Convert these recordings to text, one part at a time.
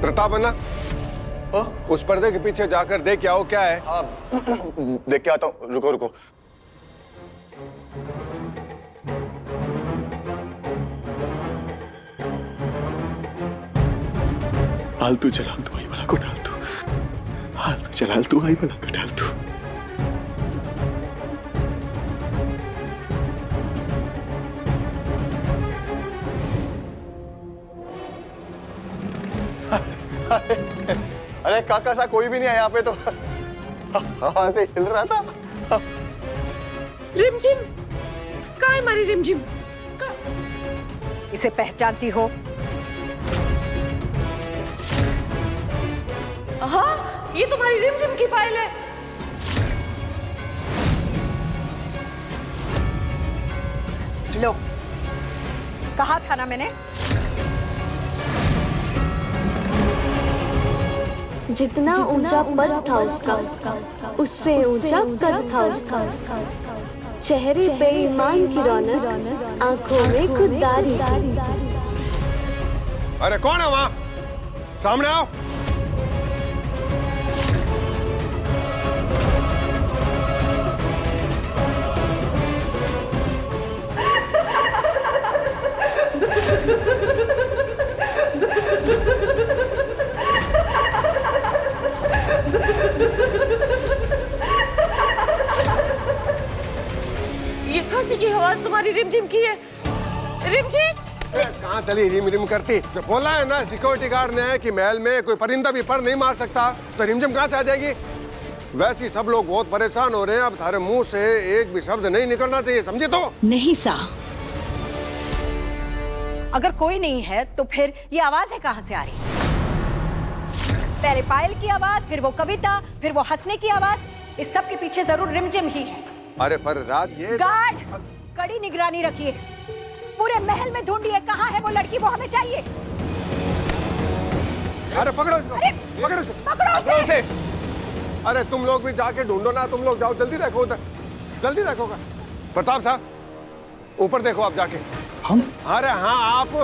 प्रताप अन्ना, उस पर्दे के पीछे जाकर देख क्या हो, क्या है? हाँ, देख के आता हूँ। रुको रुको। आलतू चलाल तू आई भला को डाल तू, आलतू चलाल तू आई भला को डाल तू। अरे काका सा कोई भी नहीं है यहाँ पे तो। हाँ से हिल रहा था। रिमझिम, कहाँ है हमारी रिमझिम? इसे पहचानती हो? हाँ, ये तुम्हारी रिमझिम की फाइल है। लो, कहा था ना मैंने। जितना ऊंचा पद था उसका, उससे ऊंचा कद था उसका। चेहरे पे ईमान की रौनक, आंखों में खुददारी थी। अरे कौन है वहां? सामने आओ। ये हंसी की आवाज तुम्हारी रिमझिम की है। रिमझिम, कहाँ चली रिम रिम करती? जब बोला है ना सिक्योरिटी गार्ड ने कि महल में कोई परिंदा भी पर नहीं मार सकता, तो रिमझिम कहाँ से आ जाएगी? वैसे ही सब लोग बहुत परेशान हो रहे हैं। अब थारे मुंह से एक भी शब्द नहीं निकलना चाहिए, समझे? तो नहीं सा। अगर कोई नहीं है तो फिर ये आवाजें कहाँ से आ रही? पहले पायल की आवाज, फिर वो कविता, फिर वो हंसने की आवाज। इस सब के पीछे जरूर रिमझिम ही है। अरे पर रात ये गार्ड, कड़ी निगरानी रखिए। पूरे महल में ढूंढिए कहाँ है वो लड़की, वो हमें चाहिए। अरे पकड़ो इसको, पकड़ो इसको, पकड़ो उसे। अरे तुम लोग भी जाके ढूंढो ना, तुम लोग जाओ, जल्दी देखो उधर, जल्दी देखो। प्रताप साहब ऊपर देखो आप जाके। हम? अरे हाँ आप।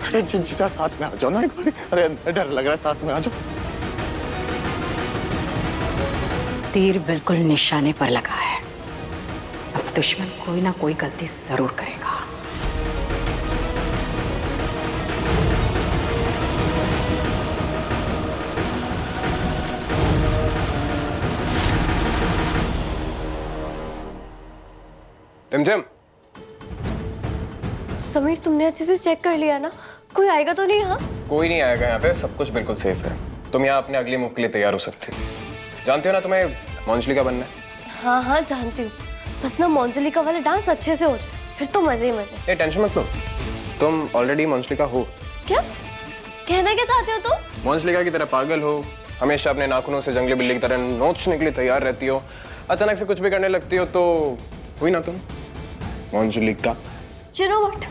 अरे जीजा साथ में आ जाओ ना एक बार। अरे डर लग रहा है, साथ में आ जाओ। तीर बिल्कुल निशाने पर लगा है। अब दुश्मन कोई ना कोई गलती जरूर करेगा। रिमझिम, समीर, तुमने अच्छे से चेक कर लिया ना? कोई आएगा तो नहीं यहाँ? कोई नहीं आएगा यहाँ पे, सब कुछ बिल्कुल सेफ है। तुम यहाँ अपने अगली मूव के लिए तैयार हो सकती हो। जानती हो ना तुम्हें मंजलिका बनना है? हाँ हाँ जानती हूँ, बस ना मंजलिका वाला डांस अच्छे से हो जाए, फिर तो मजे ही मजे। ये टेंशन मत लो, तुम ऑलरेडी मंजलिका हो। क्या कहना क्या चाहते हो तुम? मंजलिका की तरह पागल हो, हमेशा अपने नाखूनों से जंगली बिल्ली की तरह नोचने के लिए तैयार रहती हो। अचानक से कुछ भी करने लगती हो तो हुई ना तुम मंजलिका। You know what?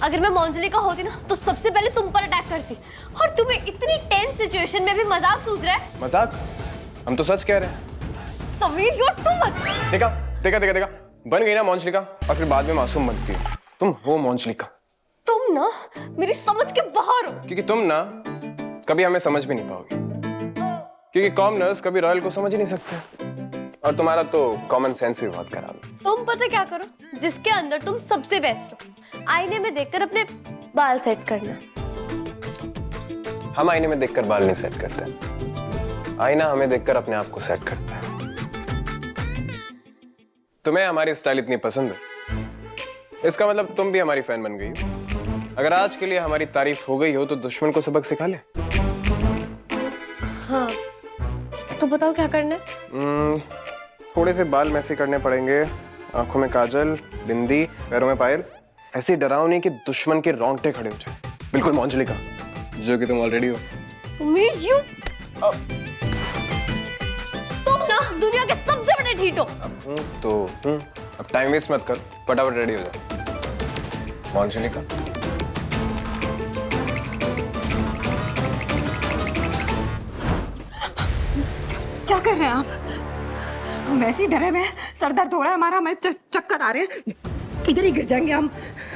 अगर मैं मंजलिका होती ना तो सबसे पहले तुम पर अटैक करती। और तुम्हें इतनी टेंस सिचुएशन में भी मजाक सूझ रहा है? मजाक? हम तो सच कह रहे हैं। Sameer, you are too much. देखा देखा देखा देखा, बन गई ना मंजलिका, और फिर बाद में मासूम बनती है। तुम हो मंजलिका। तुम ना मेरी समझ के बाहर हो। क्योंकि तुम ना कभी हमें समझ भी नहीं पाओगे, क्योंकि कॉमनर्स कभी रॉयल को समझ ही नहीं सकते, और तुम्हारा तो कॉमन सेंस भी बहुत खराब है। तुम पता क्या करो, जिसके अंदर तुम सबसे बेस्ट हो, आईने में देखकर अपने बाल सेट करना। हम आईने में देखकर बाल नहीं सेट करते, आईना हमें देखकर अपने आप को सेट करता है। तुम्हें हमारी स्टाइल इतनी पसंद है, इसका मतलब तुम भी हमारी फैन बन गई हो। अगर आज के लिए हमारी तारीफ हो गई हो तो दुश्मन को सबक सिखा ले। हाँ, तो बताओ क्या करना है? थोड़े से बाल मैसे करने पड़ेंगे, आंखों में काजल, बिंदी, पैरों में पायल, ऐसी डरावनी कि दुश्मन के रोंगटे खड़े हो जाए, बिल्कुल मंजलिका, जो कि तुम ऑलरेडी हो। समीर, यू तुम ना दुनिया के सबसे बड़े ढीठ हो। अब टाइम वेस्ट मत कर, फटाफट रेडी हो जा मंजलिका। क्या कर रहे हैं आप? हम वैसे ही डरे हुए हैं, सर दर्द हो रहा है हमारा, हमें चक्कर आ रहे हैं। इधर ही गिर जाएंगे हम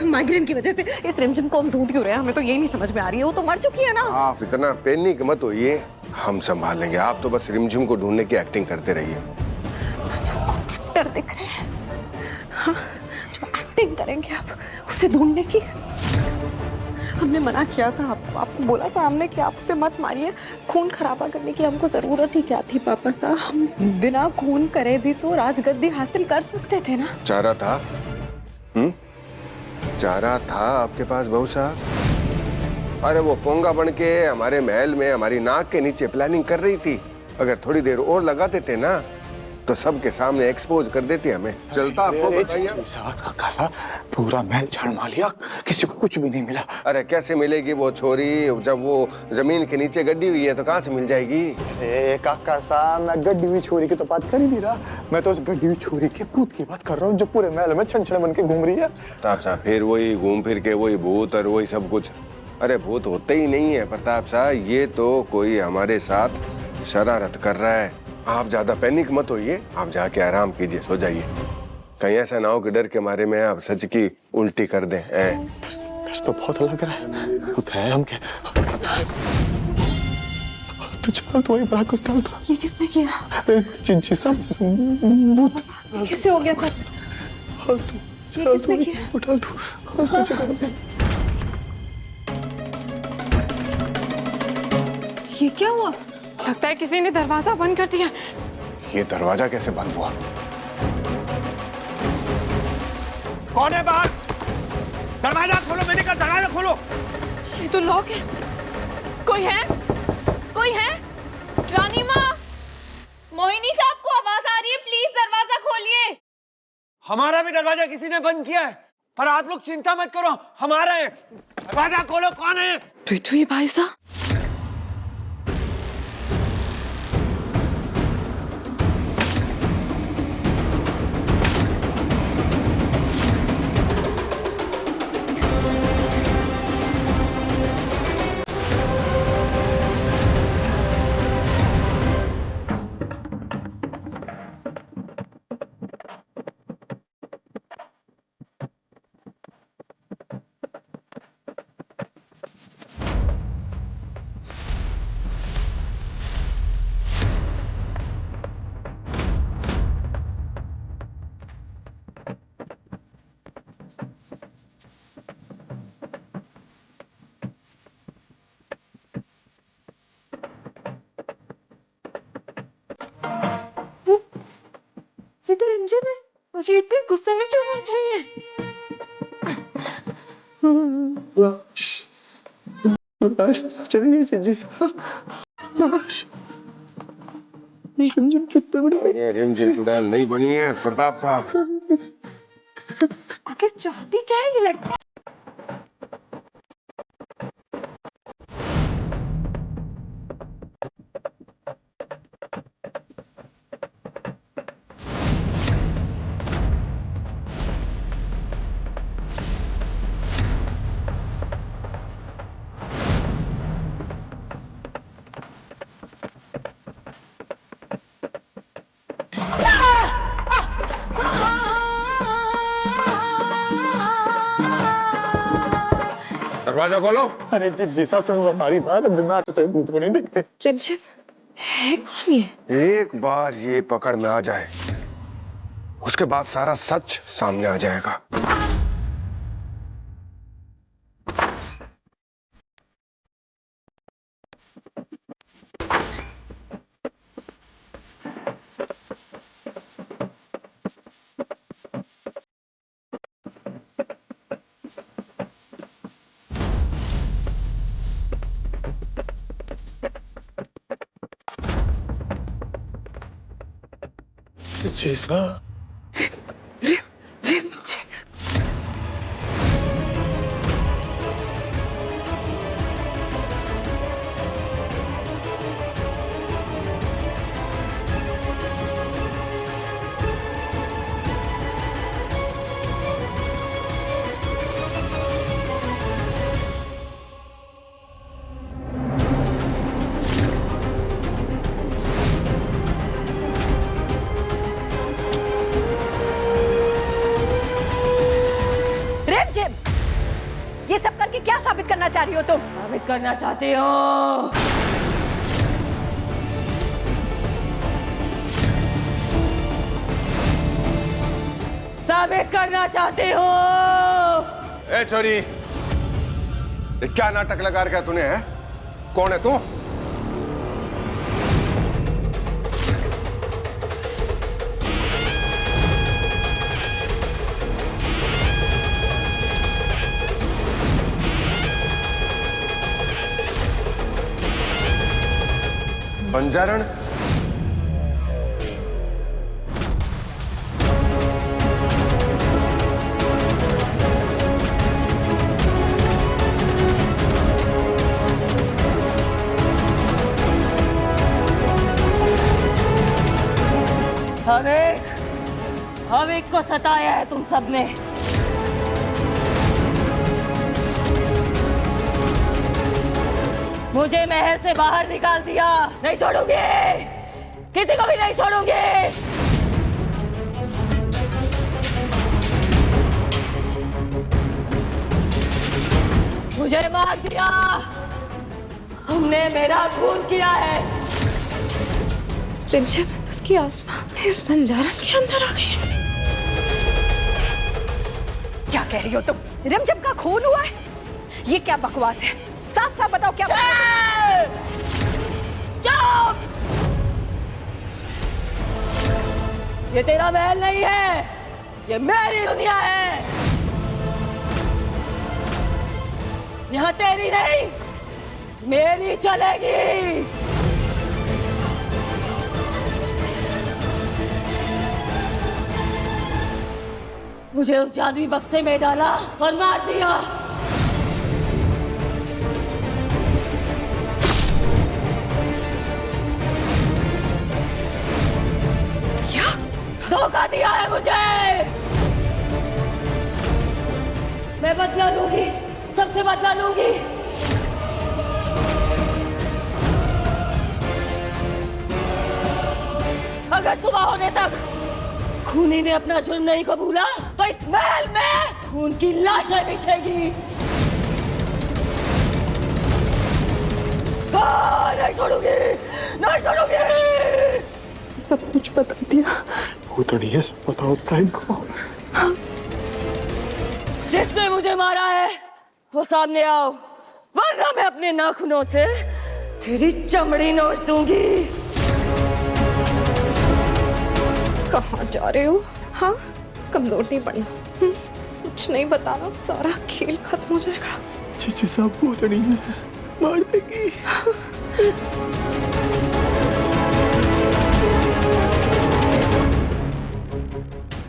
माइग्रेन की वजह से। इस रिमझिम को हम ढूंढ क्यों रहे हैं, हमें तो यही नहीं समझ में आ रही है। वो तो मर चुकी है ना। आप इतना पैनिक मत होइए, हम संभाल लेंगे। आप तो बस रिमझिम को ढूंढने की एक्टिंग करते रहिए। एक्टर दिख रहे हैं, हाँ, जो एक्टिंग करेंगे आप उसे ढूंढने की। हमने मना किया था, आपको बोला था हमने कि आप उसे मत मारिए। खून खराबा करने की हमको जरूरत ही क्या थी पापा साहब? हम बिना खून करे भी तो राजगद्दी हासिल कर सकते थे ना। चारा था, चारा था आपके पास बहू साहब। अरे वो पोंगा बन के हमारे महल में हमारी नाक के नीचे प्लानिंग कर रही थी। अगर थोड़ी देर और लगा देते ना तो सबके सामने एक्सपोज कर देती हमें। चलता आपको बताइए। काका साहब, पूरा महल झाड़ मार लिया, किसी को कुछ भी नहीं मिला। अरे कैसे मिलेगी वो छोरी? जब वो जमीन के नीचे गड्डी हुई है तो कहाँ से मिल जाएगी? ए काका साहब, मैं गड्डी हुई छोरी की तो बात कर ही नहीं रहा। मैं तो उस गड्डी हुई छोरी के भूत की बात कर रहा हूँ जो पूरे महल में छन बन के घूम रही है। प्रताप साहब, फिर वही घूम फिर के वही भूत और वही सब कुछ। अरे भूत होते ही नहीं है प्रताप साहब, ये तो कोई हमारे साथ शरारत कर रहा है। आप ज्यादा पैनिक मत होइए, आप जाके आराम कीजिए, सो जाइए। कहीं ऐसा ना हो कि डर के मारे में आप सच की उल्टी कर दें। डर तो बहुत लग रहा है। भूत है हम क्या? तू चल, तू वही बड़ा कुछ डाल दो। ये किसने किया? जी सब भूत। ये कैसे हो गया? हाँ तू चल, किसने किया? तू डाल दो। हाँ तू चल। ये क्या हुआ? लगता है किसी ने दरवाजा बंद कर दिया। ये दरवाजा कैसे बंद हुआ? कौन है बाहर? दरवाजा खोलो, मैंने कहा दरवाजा खोलो। ये तो लॉक है। कोई है? कोई है? रानी माँ, मोहिनी साहब को आवाज आ रही है, प्लीज दरवाजा खोलिए। हमारा भी दरवाजा किसी ने बंद किया है, पर आप लोग चिंता मत करो, हमारा है। दरवाजा खोलो, कौन है? पृथ्वी भाई साहब। ये तो रंजन है, मुझे इतने गुस्से में क्यों बोल रही है? चलिए जी साहब। रिमझिम कितने बड़ी ये रिमझिम चुड़ैल नहीं बनी है प्रताप साहब। आखिर चाहती क्या है ये लड़की? दरवाजा खोलो। अरे जी साहब, सुनो हमारी बात, दिमाग तो भूत को नहीं देखते। रंजन है कौन ये? एक बार ये पकड़ में आ जाए उसके बाद सारा सच सामने आ जाएगा। जी साहब। रिमझिम, ये सब करके क्या साबित करना चाह रही हो तुम? साबित करना चाहती हो साबित करना चाहती हो। ए छोरी, ये क्या नाटक लगा रखा है तूने? है कौन है तू? बंजारण? हवेक को सताया है तुम सबने। मुझे महल से बाहर निकाल दिया, नहीं छोड़ूंगी, किसी को भी नहीं छोड़ूंगी। मुझे मार दिया, हमने मेरा खून किया है। रिमझिम, उसकी आत्मा इस बंजारण के अंदर आ गई है। क्या कह रही हो तुम? रिमझिम का खून हुआ है? ये क्या बकवास है? साफ साफ बताओ क्या? चुप! ये तेरा महल नहीं है, ये मेरी दुनिया है। यहाँ तेरी नहीं, मेरी चलेगी। मुझे उस जादुई बक्से में डाला और मार दिया। क्या धोखा दिया है मुझे। मैं बदला लूंगी, सबसे बदला लूंगी। अगर सुबह होने तक खूनी ने अपना जुर्म नहीं कबूला तो इस महल में खून की लाशें बिछेगी। नहीं छोड़ूंगी, नहीं छोड़ूंगी। सब कुछ बता दिया। भूतड़ी है, सब पता होता है इनको। जिसने मुझे मारा है वो सामने आओ, वरना मैं अपने नाखूनों से तेरी चमड़ी नोच दूंगी। कहाँ जा रहे हो? हाँ, कमजोर नहीं पड़ना। कुछ नहीं बताना, सारा खेल खत्म हो जाएगा। चीची साहब भूतड़ी है, मार देगी।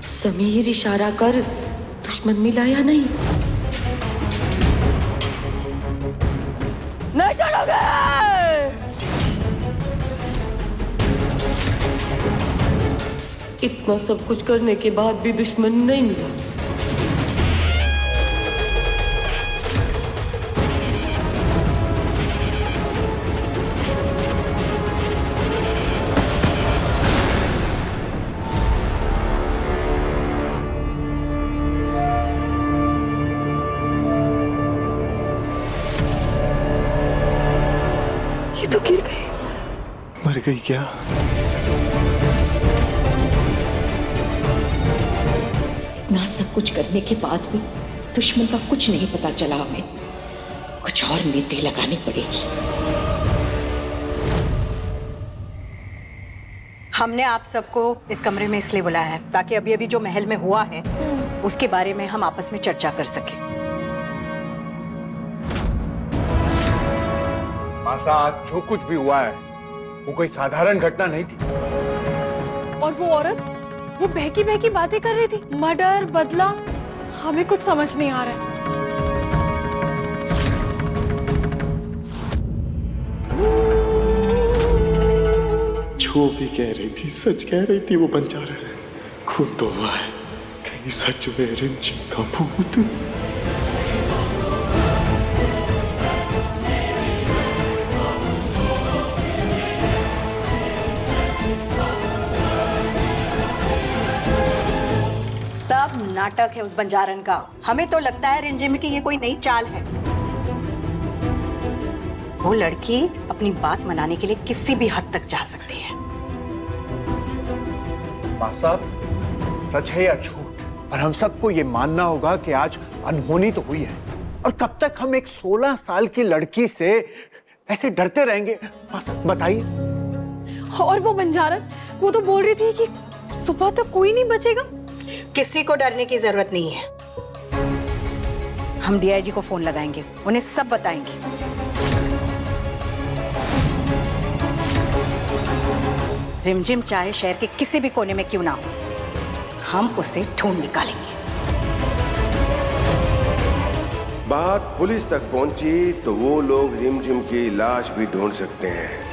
समीर, इशारा कर, दुश्मन मिला या नहीं? नहीं चढ़ोगे। इतना सब कुछ करने के बाद भी दुश्मन नहीं मिला। ये तो गिर गई। मर गई क्या? इतना सब कुछ करने के बाद भी दुश्मन का कुछ नहीं पता चला। हमें कुछ और नीति लगानी पड़ेगी। हमने आप सबको इस कमरे में इसलिए बुलाया है ताकि अभी अभी जो महल में हुआ है उसके बारे में हम आपस में चर्चा कर सकें। मासा, आज जो कुछ भी हुआ है वो कोई साधारण घटना नहीं थी। और वो औरत, वो बहकी बहकी बातें कर रही थी। मर्डर, बदला, हमें कुछ समझ नहीं आ रहा है। जो भी कह रही थी सच कह रही थी। वो बंजारण खून तो हुआ है, कहीं सच में रिमझिम का भूत। सब नाटक है उस बंजारन का। हमें तो लगता है रिमझिम की ये कोई नई चाल है। वो लड़की अपनी बात मनाने के लिए किसी भी हद तक जा सकती है। माँ साहब, सच है या झूठ, पर हम सबको ये मानना होगा कि आज अनहोनी तो हुई है। और कब तक हम एक 16 साल की लड़की से ऐसे डरते रहेंगे? माँ साहब बताइए। और वो बंजारन, वो तो बोल रही थी कि सुबह तक कोई नहीं बचेगा। किसी को डरने की जरूरत नहीं है। हम डीआईजी को फोन लगाएंगे, उन्हें सब बताएंगे। रिमझिम चाहे शहर के किसी भी कोने में क्यों ना हो, हम उसे ढूंढ निकालेंगे। बात पुलिस तक पहुंची तो वो लोग रिमझिम की लाश भी ढूंढ सकते हैं।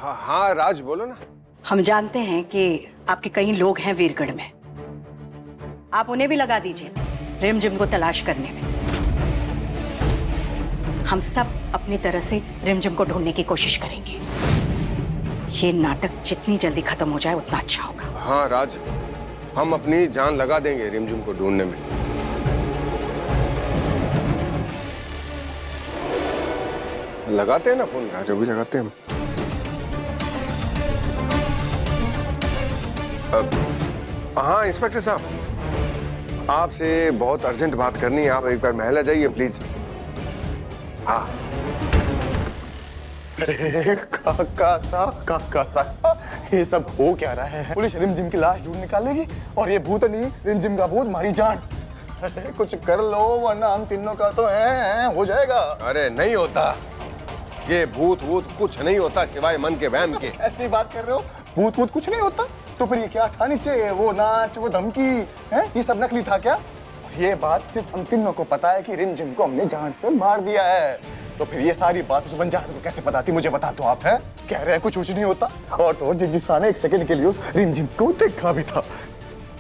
हाँ राज, बोलो ना। हम जानते हैं कि आपके कई लोग हैं वीरगढ़ में। आप उन्हें भी लगा दीजिए रिमझिम को तलाश करने में। हम सब अपनी तरह से रिमझिम को ढूंढने की कोशिश करेंगे। ये नाटक जितनी जल्दी खत्म हो जाए उतना अच्छा होगा। हाँ राज, हम अपनी जान लगा देंगे रिमझिम को ढूंढने में। लगाते हैं ना फोन राज, अभी लगाते हैं हम। हाँ इंस्पेक्टर साहब, आपसे बहुत अर्जेंट बात करनी है। आप एक बार महल आ जाइए प्लीज। हाँ। अरे काका साहब, ये सब हो क्या रहा है? पुलिस रिमझिम की लाश ढूंढ निकालेगी और ये भूतनी रिमझिम का भूत मारी जान। अरे कुछ कर लो वरना हम तीनों का तो है हो जाएगा। अरे नहीं होता, ये भूत वूत कुछ नहीं होता सिवाय मन के वहम के। ऐसी बात कर रहे हो? भूत वूत कुछ नहीं होता तो फिर ये क्या था नीचे? वो नाच, वो धमकी है, ये सब नकली था क्या? और ये बात सिर्फ हम तीनों को पता है कि रिमझिम को हमने जान से मार दिया है। तो फिर ये सारी बात उस बंजारे को कैसे पता थी? मुझे बता दो आप। है कह रहे हैं कुछ नहीं होता, और तो जिज्जी ने एक सेकंड के लिए उस रिमझिम को देखा भी था।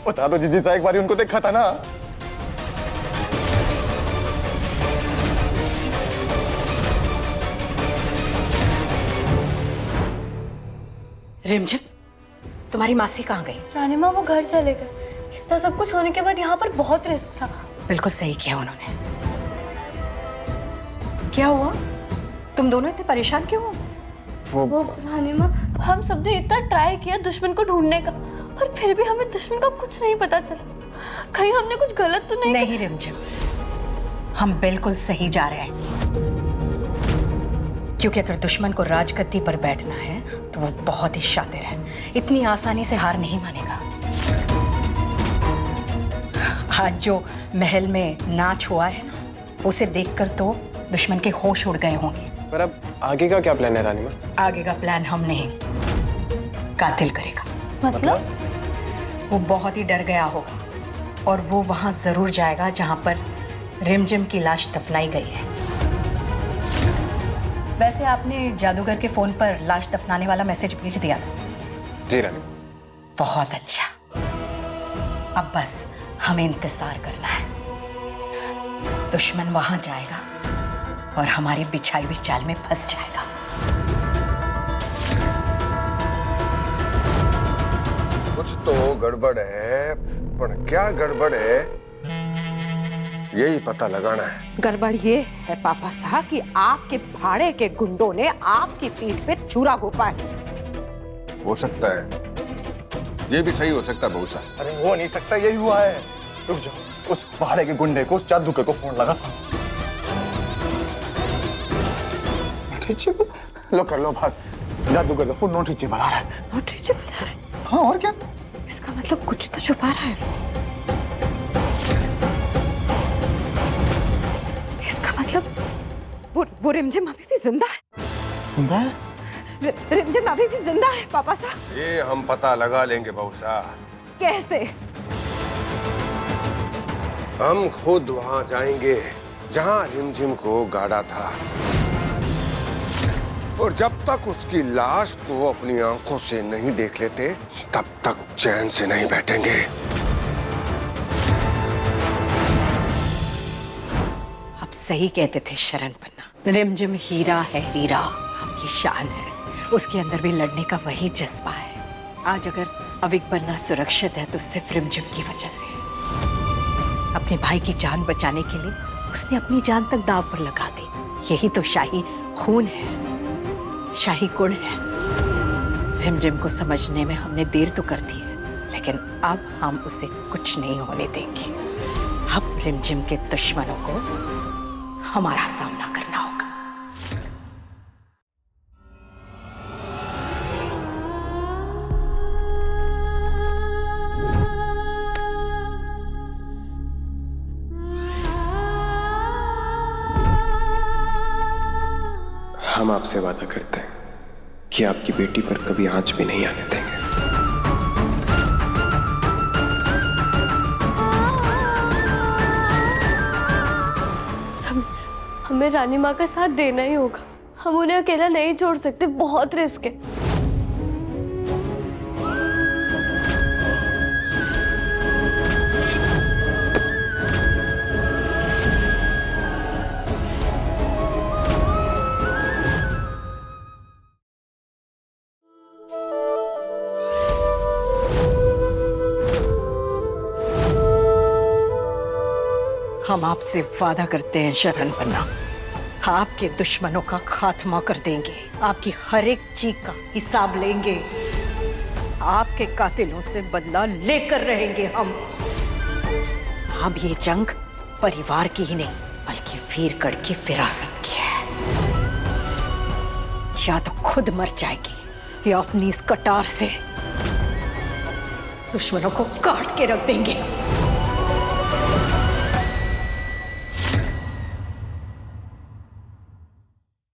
बता दो जिज्जी सा, एक बार उनको देखा था ना? रिमझिम, तुम्हारी मासी कहाँ गई? रानी माँ वो घर चले गए। इतना सब कुछ होने के बाद यहाँ पर बहुत रिस्क था। बिल्कुल सही किया उन्होंने। क्या हुआ? तुम दोनों इतने परेशान क्यों हो? वो रानी माँ, हम सबने इतना ट्राई किया दुश्मन को ढूंढने का, और फिर भी हमें दुश्मन का कुछ नहीं पता चला। कहीं हमने कुछ गलत तो नहीं? नहीं रिमझिम, हम बिल्कुल सही जा रहे हैं। क्योंकि अगर दुश्मन को राजगद्दी पर बैठना है तो वो बहुत ही शातिर है, इतनी आसानी से हार नहीं मानेगा। आज जो महल में नाच हुआ है ना, उसे देखकर तो दुश्मन के होश उड़ गए होंगे। पर अब आगे का क्या प्लान है रानी माँ? आगे का प्लान हम नहीं, कातिल करेगा। मतलब? वो बहुत ही डर गया होगा और वो वहां जरूर जाएगा जहां पर रिमझिम की लाश दफनाई गई है। वैसे आपने जादूगर के फोन पर लाश दफनाने वाला मैसेज भेज दिया था? जी रानी। बहुत अच्छा। अब बस हमें इंतजार करना है। दुश्मन वहां जाएगा और हमारी बिछाई हुई चाल में फंस जाएगा। कुछ तो गड़बड़ है, पर क्या गड़बड़ है यही पता लगाना है। गड़बड़ ये है पापा साहब कि आपके भाड़े के गुंडों ने आपकी पीठ पे चूरा घोंपा है। हो सकता है, ये भी सही हो सकता है बहू साहब। अरे हो नहीं सकता, यही हुआ है। रुक जाओ, उस भाड़े के गुंडे को, उस जादूगर को फोन लगा। लो कर लो बात। जादूगर का फोन नॉट रीचेबल आ रहा है। नॉट रीचेबल जा रहा है? हाँ और क्या? इसका मतलब कुछ तो छुपा रहा है वो। इसका मतलब वो रिमझिम अभी भी जिंदा है। जिंदा है? रिमझिम अभी भी जिंदा है पापा साहब। ये हम पता लगा लेंगे बहू साहब। कैसे? हम खुद वहां जाएंगे जहां रिमझिम को गाड़ा था, और जब तक उसकी लाश को अपनी आंखों से नहीं देख लेते तब तक चैन से नहीं बैठेंगे। आप सही कहते थे शरण पन्ना। रिमझिम हीरा है, हीरा आपकी शान है। उसके अंदर भी लड़ने का वही जज्बा है। आज अगर अविक बनना सुरक्षित है तो सिर्फ रिमझिम की वजह से। अपने भाई की जान बचाने के लिए उसने अपनी जान तक दांव पर लगा दी। यही तो शाही खून है, शाही गुण है। रिमझिम को समझने में हमने देर तो कर दी है, लेकिन अब हम उसे कुछ नहीं होने देंगे। अब रिमझिम के दुश्मनों को हमारा सामना करना होगा। हम आपसे वादा करते हैं कि आपकी बेटी पर कभी आंच भी नहीं आने देंगे। हमें रानी माँ का साथ देना ही होगा। हम उन्हें अकेला नहीं छोड़ सकते, बहुत रिस्क है। हम आपसे वादा करते हैं शरण बन्ना, आपके दुश्मनों का खात्मा कर देंगे, आपकी हर एक चीज का हिसाब लेंगे, आपके कातिलों से बदला लेकर रहेंगे हम। अब ये जंग परिवार की ही नहीं बल्कि वीरगढ़ की विरासत की है। या तो खुद मर जाएगी या अपनी इस कटार से दुश्मनों को काट के रख देंगे।